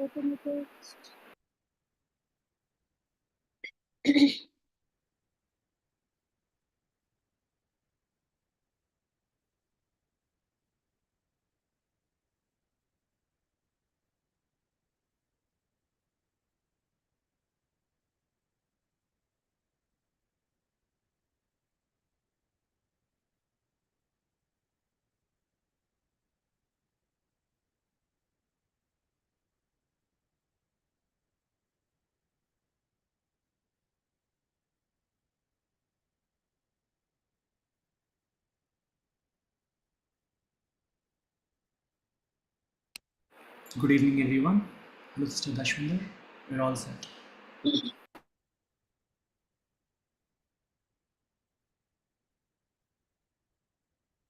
open it. Good evening, everyone. Hello, Sister Dashwinder. We're all set.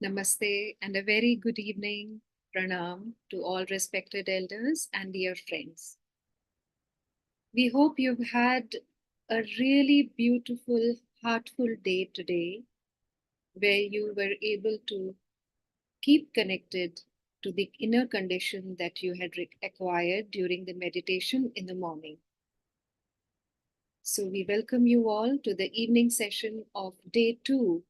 Namaste and a very good evening, Pranam, to all respected elders and dear friends. We hope you've had a really beautiful, heartful day today where you were able to keep connected to the inner condition that you had acquired during the meditation in the morning. So we welcome you all to the evening session of day 2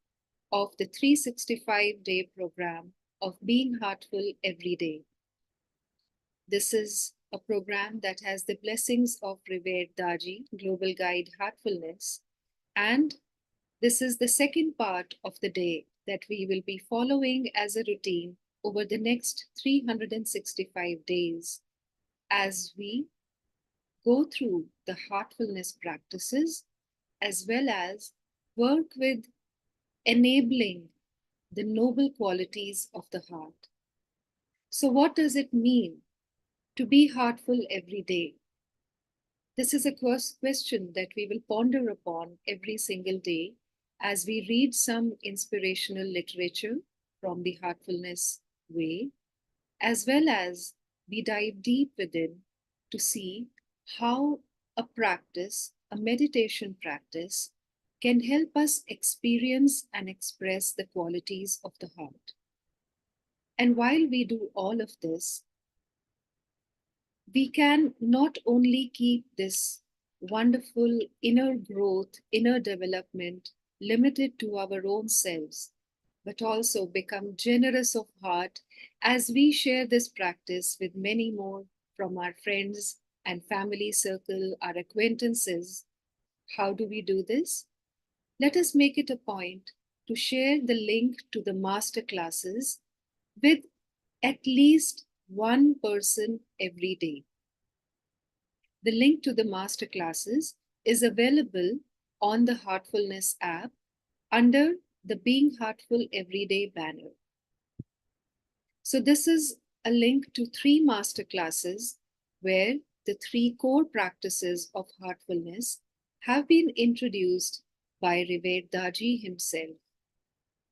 of the 365-day program of Being Heartful Every Day. This is a program that has the blessings of Revered Daji, Global Guide Heartfulness, and this is the second part of the day that we will be following as a routine over the next 365 days as we go through the heartfulness practices as well as work with enabling the noble qualities of the heart. So, what does it mean to be heartful every day? This is a question that we will ponder upon every single day as we read some inspirational literature from the Heartfulness way, as well as we dive deep within to see how a practice, a meditation practice, can help us experience and express the qualities of the heart. And while we do all of this, we can not only keep this wonderful inner growth, inner development limited to our own selves, but also become generous of heart as we share this practice with many more from our friends and family circle, our acquaintances. How do we do this? Let us make it a point to share the link to the master classes with at least one person every day. The link to the master classes is available on the Heartfulness app under the Being Heartful Everyday banner. So this is a link to 3 master classes where the 3 core practices of heartfulness have been introduced by Revered Daji himself.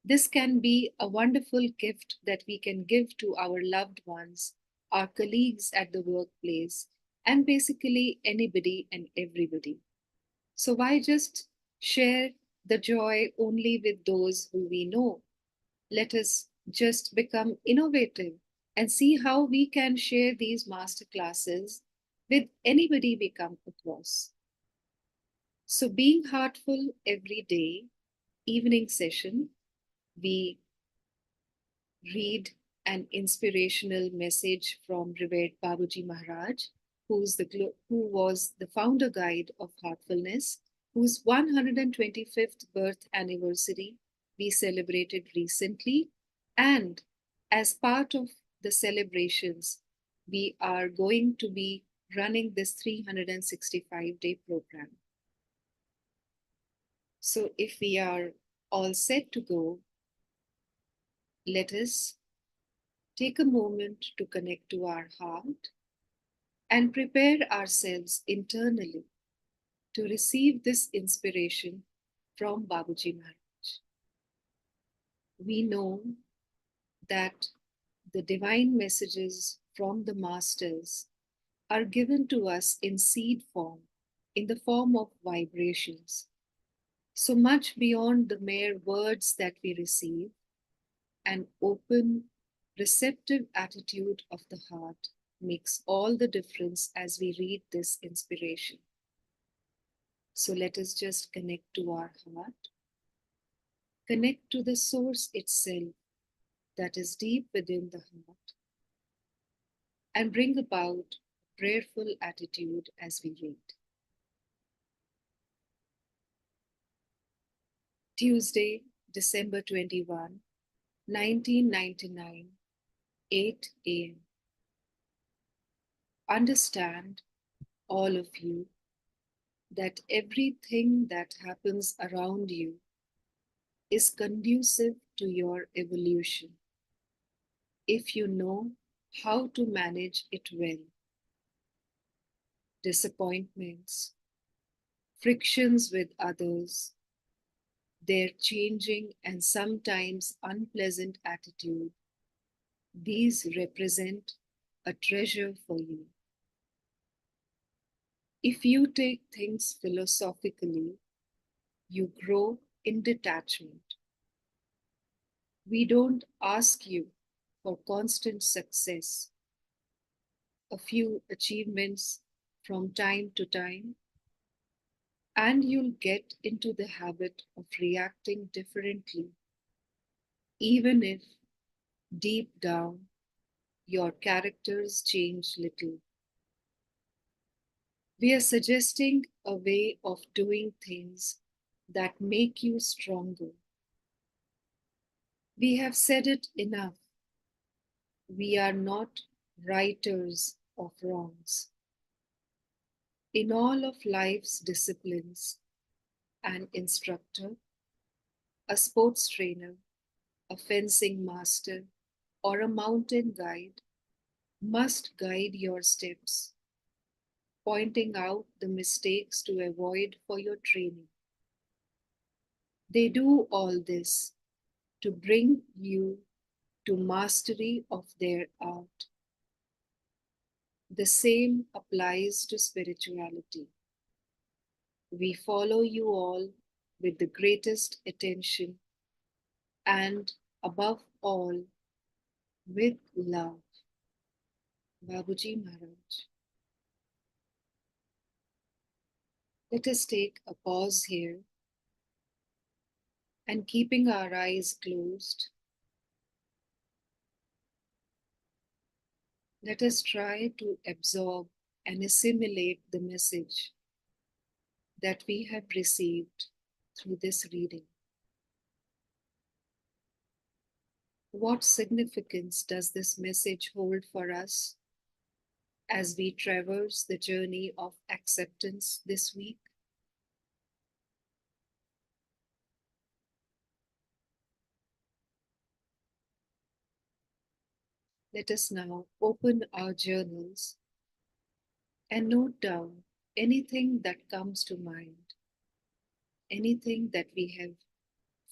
This can be a wonderful gift that we can give to our loved ones, our colleagues at the workplace, and basically anybody and everybody. So, why just share the joy only with those who we know? Let us just become innovative and see how we can share these master classes with anybody we come across. So, being heartful every day, evening session, we read an inspirational message from Revered Babuji Maharaj, who was the founder guide of Heartfulness, whose 125th birth anniversary we celebrated recently. And as part of the celebrations, we are going to be running this 365-day program. So if we are all set to go, let us take a moment to connect to our heart and prepare ourselves internally to receive this inspiration from Babuji Maharaj. We know that the divine messages from the masters are given to us in seed form, in the form of vibrations, so much beyond the mere words that we receive. An open, receptive attitude of the heart makes all the difference as we read this inspiration. So let us just connect to our heart, connect to the source itself that is deep within the heart, and bring about a prayerful attitude as we read. Tuesday, December 21, 1999, 8 a.m. Understand, all of you, that everything that happens around you is conducive to your evolution if you know how to manage it well. Disappointments, frictions with others, their changing and sometimes unpleasant attitude, these represent a treasure for you. If you take things philosophically, you grow in detachment. We don't ask you for constant success, a few achievements from time to time, and you'll get into the habit of reacting differently, even if deep down your characters change little. We are suggesting a way of doing things that make you stronger. We have said it enough. We are not righters of wrongs. In all of life's disciplines, an instructor, a sports trainer, a fencing master, or a mountain guide must guide your steps, pointing out the mistakes to avoid for your training. They do all this to bring you to mastery of their art. The same applies to spirituality. We follow you all with the greatest attention and, above all, with love. Babuji Maharaj. Let us take a pause here and, keeping our eyes closed, let us try to absorb and assimilate the message that we have received through this reading. What significance does this message hold for us as we traverse the journey of acceptance this week? Let us now open our journals and note down anything that comes to mind, anything that we have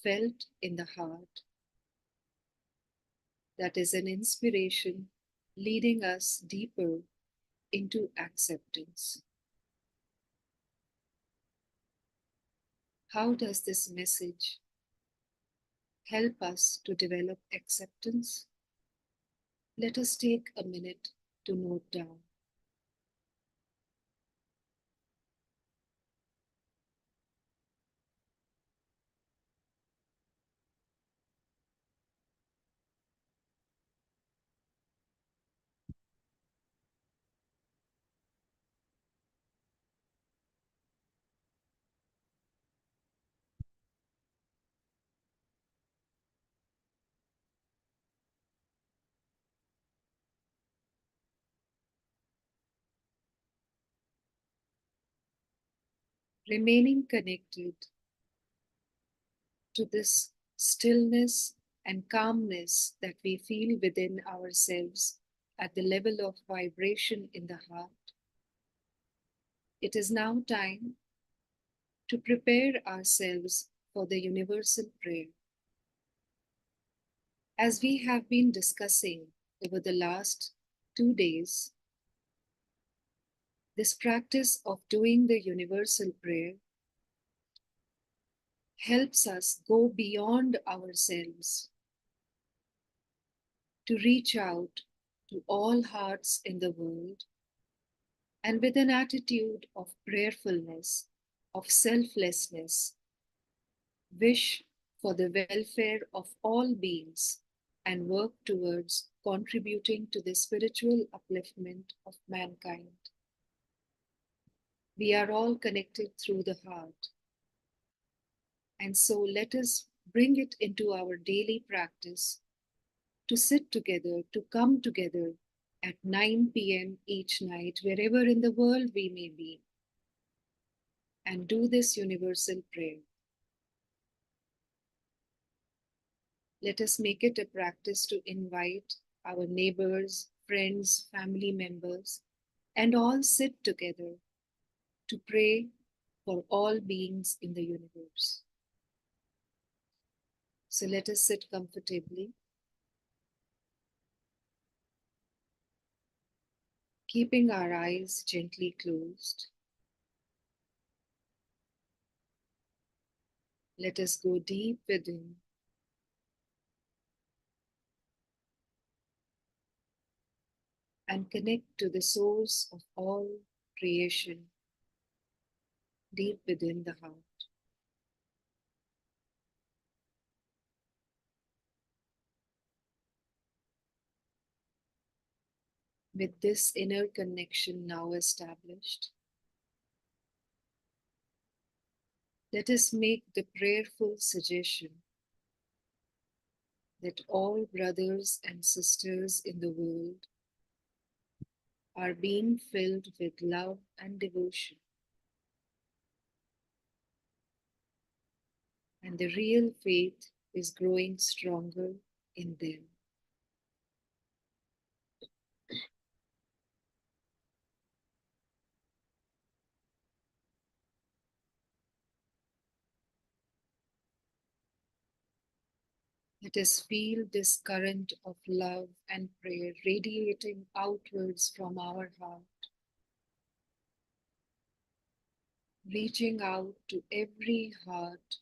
felt in the heart that is an inspiration leading us deeper into acceptance. How does this message help us to develop acceptance? Let us take a minute to note down. Remaining connected to this stillness and calmness that we feel within ourselves at the level of vibration in the heart, it is now time to prepare ourselves for the universal prayer. As we have been discussing over the last 2 days, this practice of doing the universal prayer helps us go beyond ourselves to reach out to all hearts in the world, and with an attitude of prayerfulness, of selflessness, wish for the welfare of all beings and work towards contributing to the spiritual upliftment of mankind. We are all connected through the heart, and so let us bring it into our daily practice to sit together, to come together at 9 p.m. each night, wherever in the world we may be, and do this universal prayer. Let us make it a practice to invite our neighbors, friends, family members, and all sit together to pray for all beings in the universe. So let us sit comfortably, keeping our eyes gently closed. Let us go deep within and connect to the source of all creation deep within the heart. With this inner connection now established, let us make the prayerful suggestion that all brothers and sisters in the world are being filled with love and devotion, and the real faith is growing stronger in them. Let us feel this current of love and prayer radiating outwards from our heart, reaching out to every heart,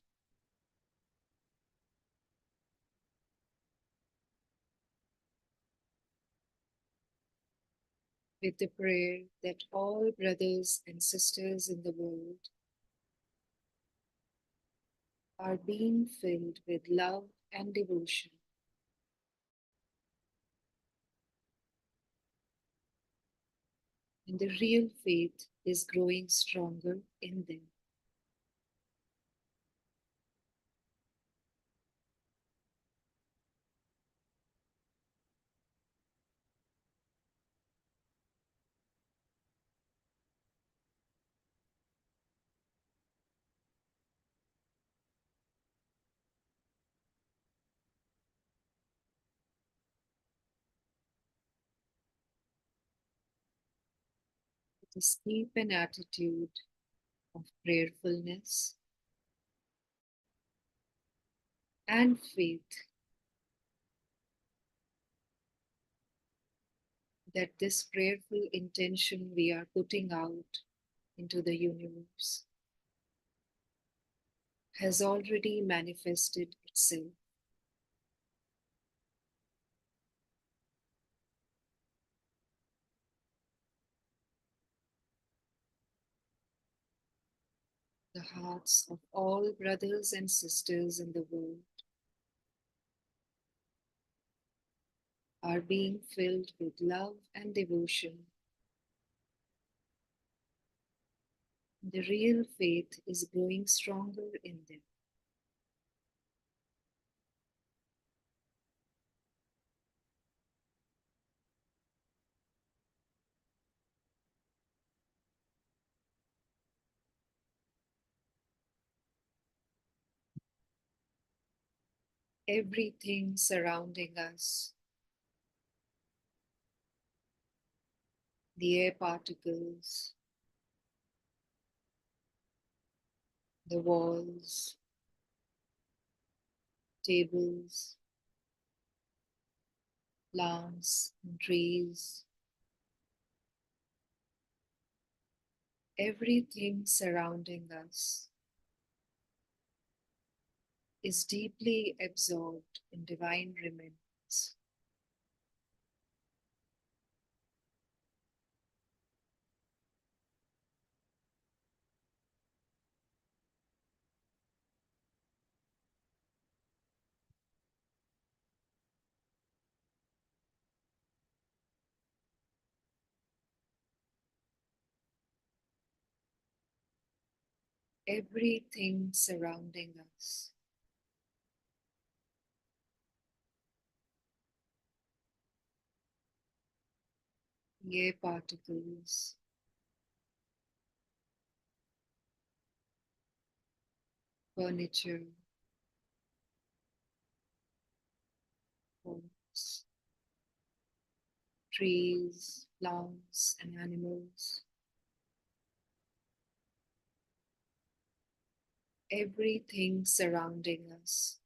with the prayer that all brothers and sisters in the world are being filled with love and devotion, and the real faith is growing stronger in them. Let us keep an attitude of prayerfulness and faith that this prayerful intention we are putting out into the universe has already manifested itself. The hearts of all brothers and sisters in the world are being filled with love and devotion. The real faith is growing stronger in them. Everything surrounding us, the air particles, the walls, tables, plants, and trees, everything surrounding us is deeply absorbed in divine remembrance. everything surrounding us. Air particles, furniture, homes, trees, plants, and animals. Everything surrounding us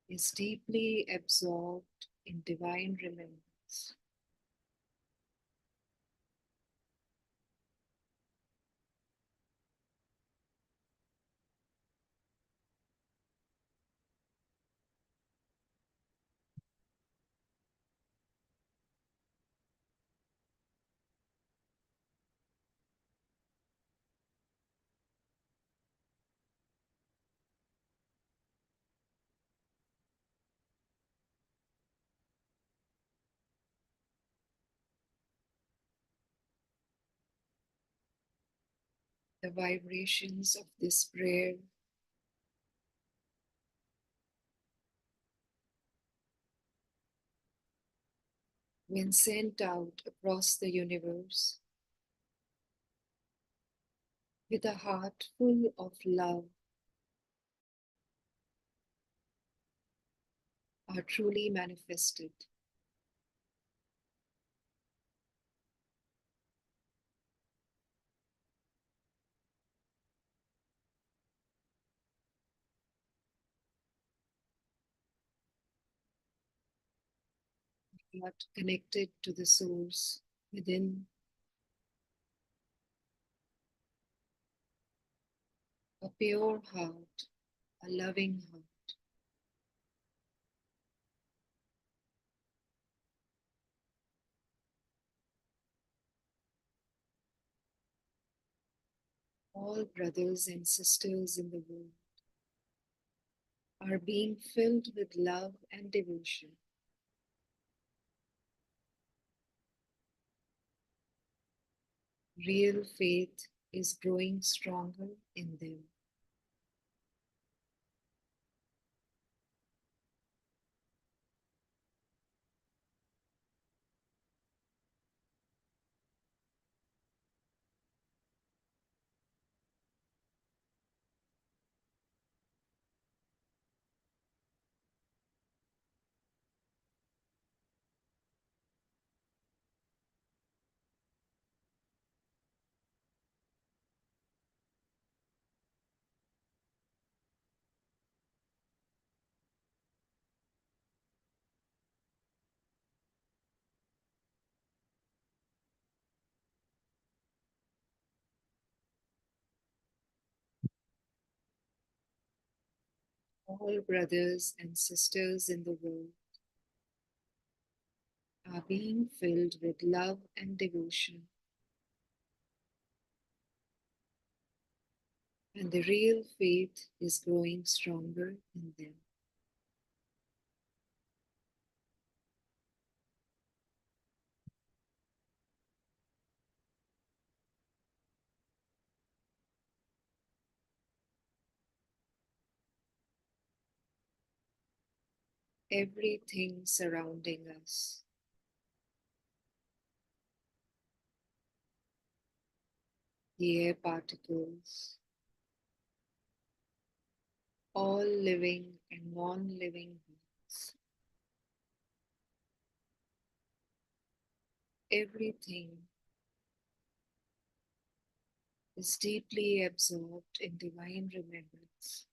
is deeply absorbed in divine remembrance. The vibrations of this prayer when sent out across the universe with a heart full of love are truly manifested. Heart connected to the source within, a pure heart, a loving heart. All brothers and sisters in the world are being filled with love and devotion. Real faith is growing stronger in them. All brothers and sisters in the world are being filled with love and devotion, and the real faith is growing stronger in them. Everything surrounding us, the air particles, all living and non living beings, everything is deeply absorbed in divine remembrance.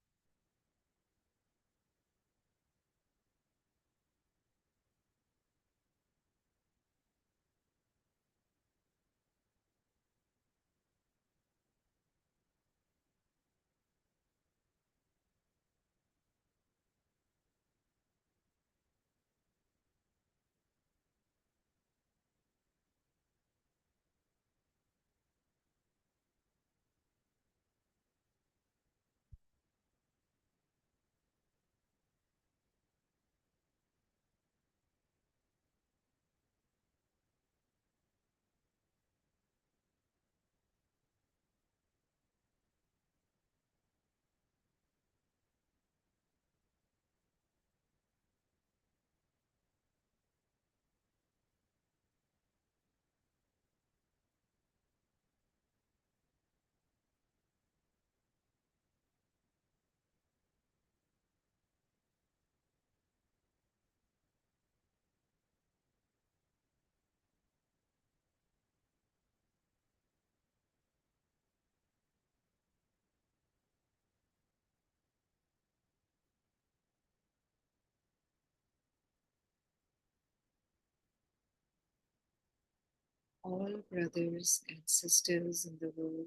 all brothers and sisters in the world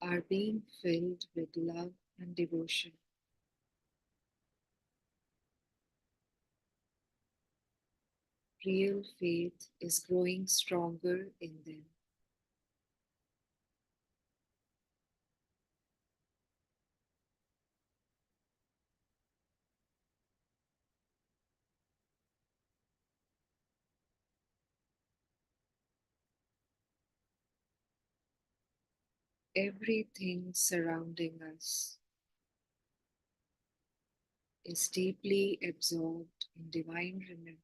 are being filled with love and devotion. Real faith is growing stronger in them. Everything surrounding us is deeply absorbed in divine remembrance.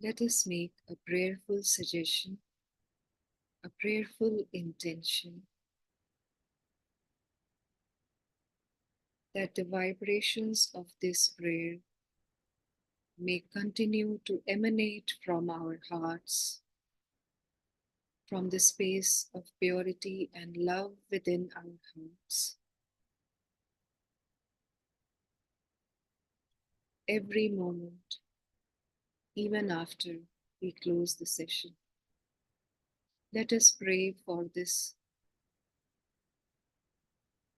Let us make a prayerful suggestion, a prayerful intention that the vibrations of this prayer may continue to emanate from our hearts, from the space of purity and love within our hearts. Every moment, even after we close the session, let us pray for this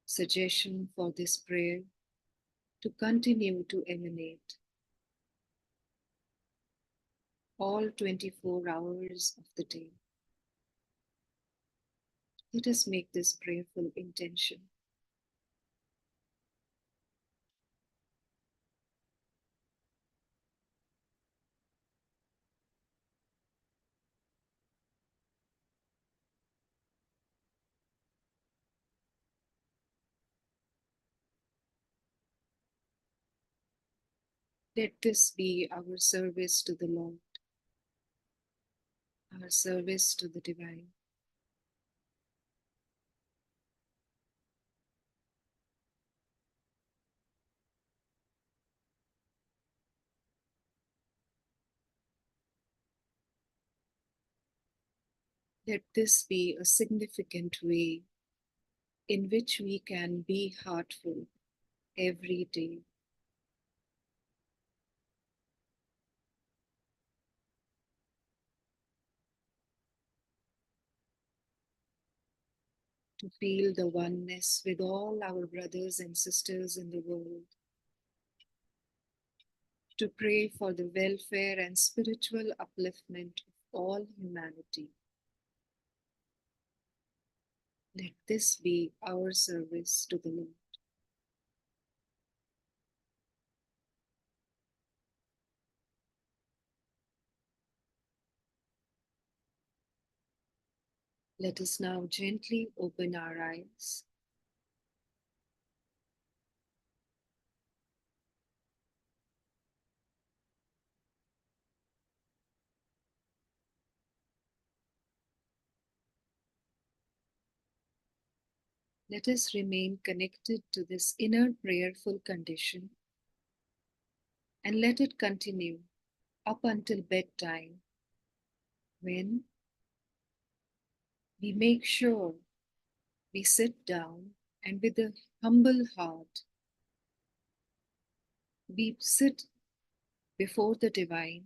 suggestion, for this prayer to continue to emanate all 24 hours of the day. Let us make this prayerful intention. Let this be our service to the Lord, our service to the divine. Let this be a significant way in which we can be heartful every day. To feel the oneness with all our brothers and sisters in the world, to pray for the welfare and spiritual upliftment of all humanity. Let this be our service to the Lord. Let us now gently open our eyes. Let us remain connected to this inner prayerful condition and let it continue up until bedtime, when we make sure we sit down and with a humble heart we sit before the divine,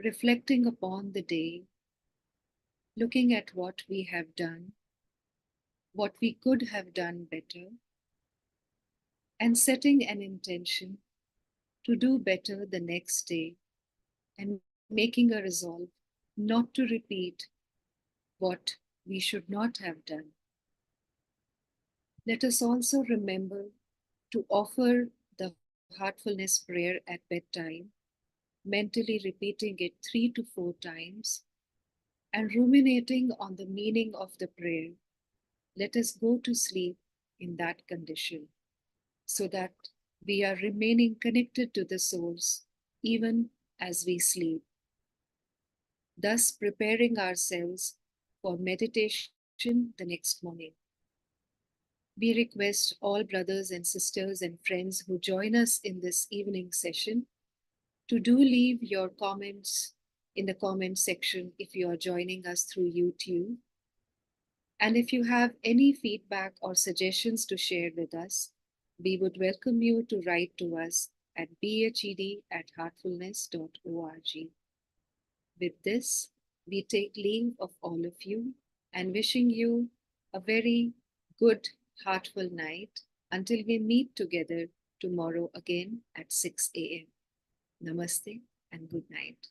reflecting upon the day, looking at what we have done, what we could have done better, and setting an intention to do better the next day, and making a resolve not to repeat what we should not have done. Let us also remember to offer the heartfulness prayer at bedtime, mentally repeating it 3 to 4 times and ruminating on the meaning of the prayer. Let us go to sleep in that condition so that we are remaining connected to the source even as we sleep, thus preparing ourselves for meditation the next morning. We request all brothers and sisters and friends who join us in this evening session to do leave your comments in the comment section if you are joining us through YouTube. And if you have any feedback or suggestions to share with us, we would welcome you to write to us at bhed@heartfulness.org. With this, we take leave of all of you and wishing you a very good, heartful night until we meet together tomorrow again at 6 a.m. Namaste and good night.